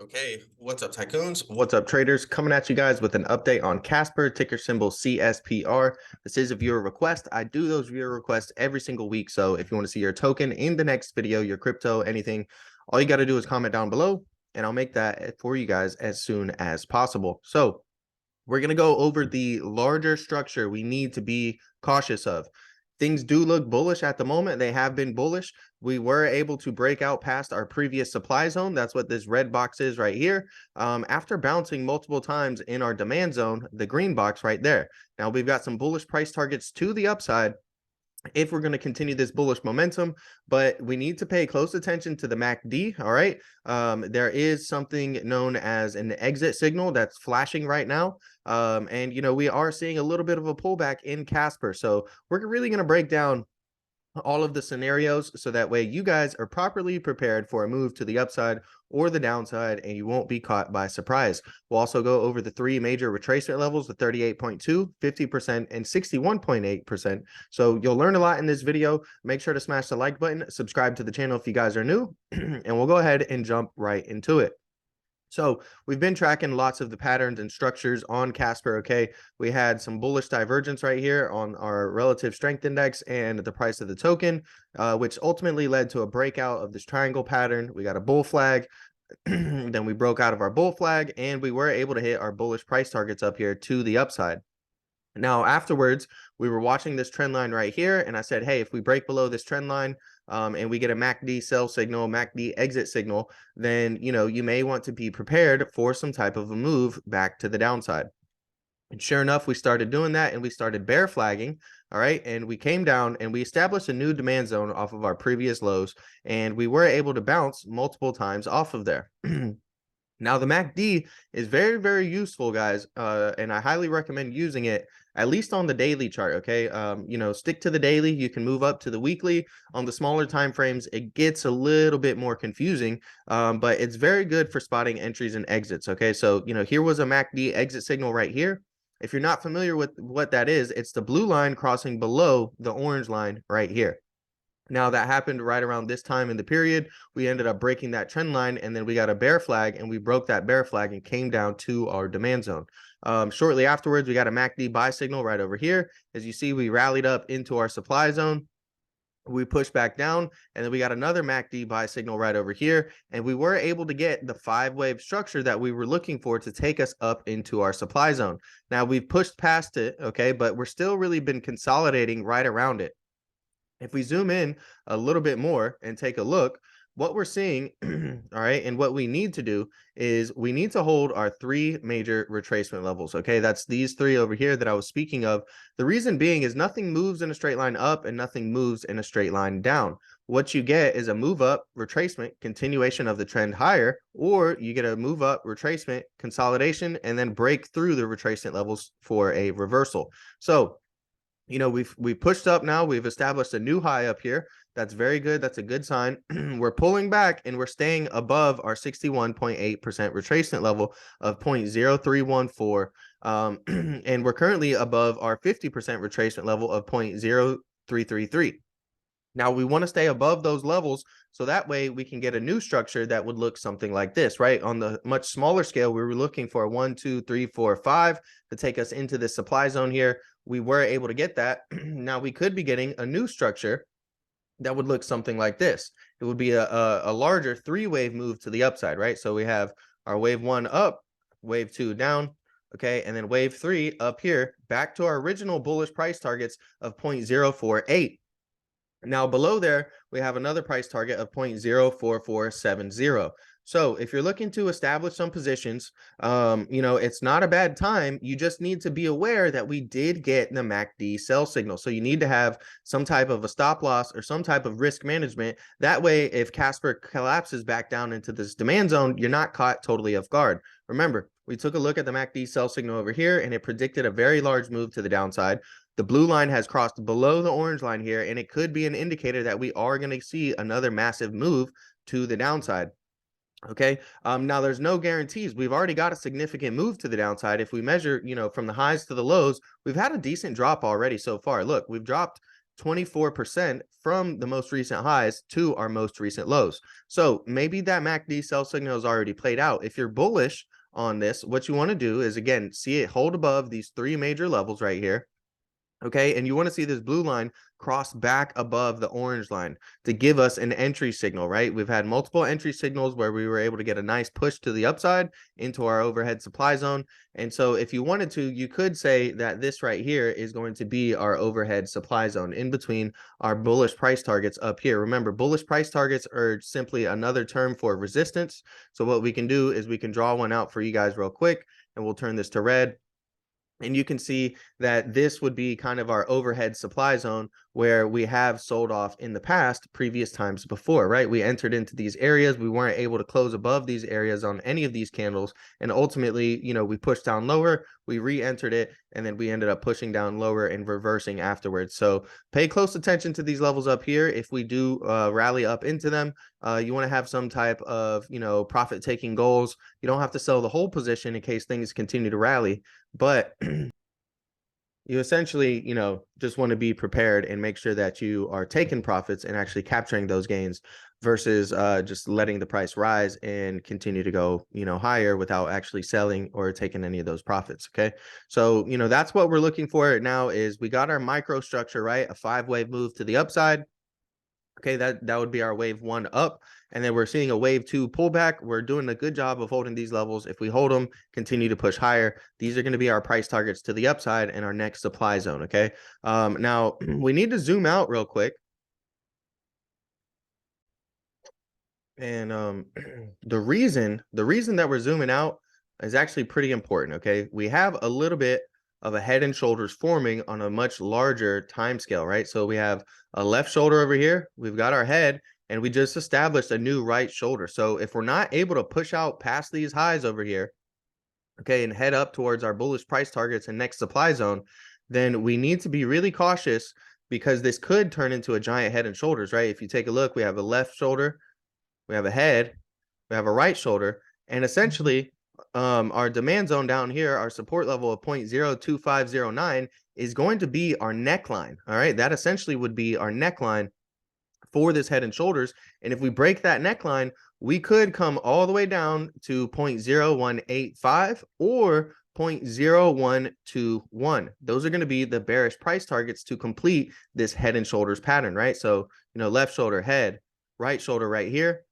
Okay, what's up, tycoons? What's up, traders? Coming at you guys with an update on Casper, ticker symbol CSPR. This is a viewer request. I do those viewer requests every single week. So if you want to see your token in the next video, your crypto, anything, all you got to do is comment down below and I'll make that for you guys as soon as possible. So we're going to go over the larger structure we need to be cautious of. Things do look bullish at the moment. They have been bullish. We were able to break out past our previous supply zone. That's what this red box is right here. After bouncing multiple times in our demand zone, the green box right there. Now we've got some bullish price targets to the upside if we're going to continue this bullish momentum, but we need to pay close attention to the MACD. All right. There is something known as an exit signal that's flashing right now. And, we are seeing a little bit of a pullback in Casper. So we're really going to break down all of the scenarios so that way you guys are properly prepared for a move to the upside or the downside and you won't be caught by surprise. We'll also go over the three major retracement levels, the 38.2, 50%, and 61.8%. So you'll learn a lot in this video. Make sure to smash the like button, subscribe to the channel if you guys are new, and we'll go ahead and jump right into it. So we've been tracking lots of the patterns and structures on Casper. Okay, we had some bullish divergence right here on our relative strength index and the price of the token, which ultimately led to a breakout of this triangle pattern. We got a bull flag. Then we broke out of our bull flag and we were able to hit our bullish price targets up here to the upside. Now, afterwards, we were watching this trend line right here, and I said, hey, if we break below this trend line and we get a MACD sell signal, MACD exit signal, then, you may want to be prepared for some type of a move back to the downside. And sure enough, we started doing that and we started bear flagging. All right. And we came down and we established a new demand zone off of our previous lows, and we were able to bounce multiple times off of there. Now, the MACD is very, very useful, guys, and I highly recommend using it, at least on the daily chart, okay? Stick to the daily. You can move up to the weekly. On the smaller time frames, it gets a little bit more confusing, but it's very good for spotting entries and exits, okay? So, here was a MACD exit signal right here. If you're not familiar with what that is, it's the blue line crossing below the orange line right here. Now that happened right around this time in the period. We ended up breaking that trend line, and then we got a bear flag, and we broke that bear flag and came down to our demand zone. Shortly afterwards, we got a MACD buy signal right over here. As you see, we rallied up into our supply zone. We pushed back down, and then we got another MACD buy signal right over here, and we were able to get the 5-wave structure that we were looking for to take us up into our supply zone. Now we've pushed past it, okay, but we're still really been consolidating right around it. If we zoom in a little bit more and take a look, what we're seeing, all right, and what we need to do is we need to hold our three major retracement levels, okay? That's these three over here that I was speaking of. The reason being is nothing moves in a straight line up and nothing moves in a straight line down. What you get is a move up, retracement, continuation of the trend higher, or you get a move up, retracement, consolidation, and then break through the retracement levels for a reversal. So, we've pushed up now. We've established a new high up here. That's very good. That's a good sign. We're pulling back and we're staying above our 61.8% retracement level of 0.0314. And we're currently above our 50% retracement level of 0.0333. Now we want to stay above those levels so that way we can get a new structure that would look something like this, right? On the much smaller scale, we were looking for 1, 2, 3, 4, 5 to take us into the supply zone here. We were able to get that. Now we could be getting a new structure that would look something like this. It would be a larger 3-wave move to the upside, right? So we have our wave 1 up, wave 2 down, okay, and then wave 3 up here back to our original bullish price targets of 0.048. Now below there, we have another price target of 0.04470. So if you're looking to establish some positions, it's not a bad time. You just need to be aware that we did get the MACD sell signal. So you need to have some type of a stop loss or some type of risk management. That way, if Casper collapses back down into this demand zone, you're not caught totally off guard. Remember, we took a look at the MACD sell signal over here, and it predicted a very large move to the downside. The blue line has crossed below the orange line here, and it could be an indicator that we are going to see another massive move to the downside. Okay. Now there's no guarantees. We've already got a significant move to the downside. If we measure, from the highs to the lows, we've had a decent drop already so far. Look, we've dropped 24% from the most recent highs to our most recent lows. So maybe that MACD sell signal is already played out. If you're bullish on this, what you want to do is, again, see it hold above these three major levels right here. Okay, and you want to see this blue line cross back above the orange line to give us an entry signal, right? We've had multiple entry signals where we were able to get a nice push to the upside into our overhead supply zone. And so if you wanted to, you could say that this right here is going to be our overhead supply zone in between our bullish price targets up here. Remember, bullish price targets are simply another term for resistance. So what we can do is we can draw one out for you guys real quick, and we'll turn this to red. And you can see that this would be kind of our overhead supply zone where we have sold off in the past, previous times before, right? We entered into these areas. We weren't able to close above these areas on any of these candles. And ultimately, you know, we pushed down lower, we re-entered it, and then we ended up pushing down lower and reversing afterwards. So pay close attention to these levels up here. If we do rally up into them, you want to have some type of, you know, profit taking goals. You don't have to sell the whole position in case things continue to rally, but you essentially, you know, just want to be prepared and make sure that you are taking profits and actually capturing those gains versus just letting the price rise and continue to go, you know, higher without actually selling or taking any of those profits. Okay. So, you know, that's what we're looking for now is we got our microstructure, right? A 5-wave move to the upside. Okay, that would be our wave 1 up. And then we're seeing a wave 2 pullback. We're doing a good job of holding these levels. If we hold them, continue to push higher, these are going to be our price targets to the upside and our next supply zone. Okay. Now we need to zoom out real quick. And the reason that we're zooming out is actually pretty important. Okay, we have a little bit of a head and shoulders forming on a much larger time scale, right? So we have a left shoulder over here, we've got our head, and we just established a new right shoulder. So if we're not able to push out past these highs over here, okay, and head up towards our bullish price targets and next supply zone, then we need to be really cautious because this could turn into a giant head and shoulders, right? If you take a look, we have a left shoulder, we have a head, we have a right shoulder, and essentially our demand zone down here, our support level of 0.02509 is going to be our neckline. All right, that essentially would be our neckline for this head and shoulders. And if we break that neckline, we could come all the way down to 0.0185 or 0.0121. Those are going to be the bearish price targets to complete this head and shoulders pattern, right? So, you know, left shoulder, head, right shoulder right here.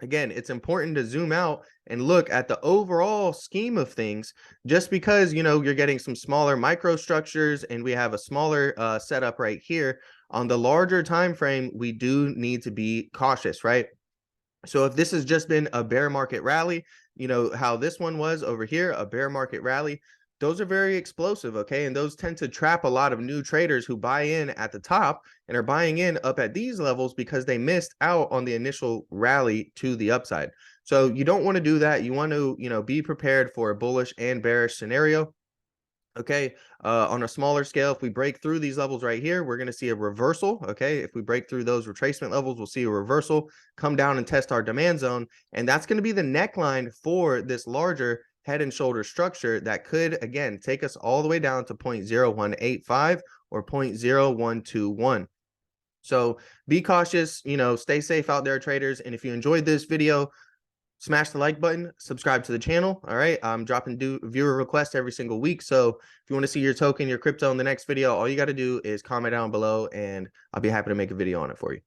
Again, it's important to zoom out and look at the overall scheme of things. Just because, you know, you're getting some smaller microstructures and we have a smaller setup right here, on the larger time frame, we do need to be cautious, right? So if this has just been a bear market rally, you know, how this one was over here, a bear market rally, those are very explosive, okay? And those tend to trap a lot of new traders who buy in at the top and are buying in up at these levels because they missed out on the initial rally to the upside. So you don't want to do that. You want to, you know, be prepared for a bullish and bearish scenario. Okay, on a smaller scale, if we break through these levels right here, we're going to see a reversal. Okay, if we break through those retracement levels, we'll see a reversal, come down and test our demand zone. And that's going to be the neckline for this larger head and shoulder structure that could, again, take us all the way down to 0.0185 or 0.0121. So be cautious, you know, stay safe out there, traders. And if you enjoyed this video, smash the like button, subscribe to the channel. All right, I'm dropping viewer requests every single week. So if you want to see your token, your crypto in the next video, all you got to do is comment down below and I'll be happy to make a video on it for you.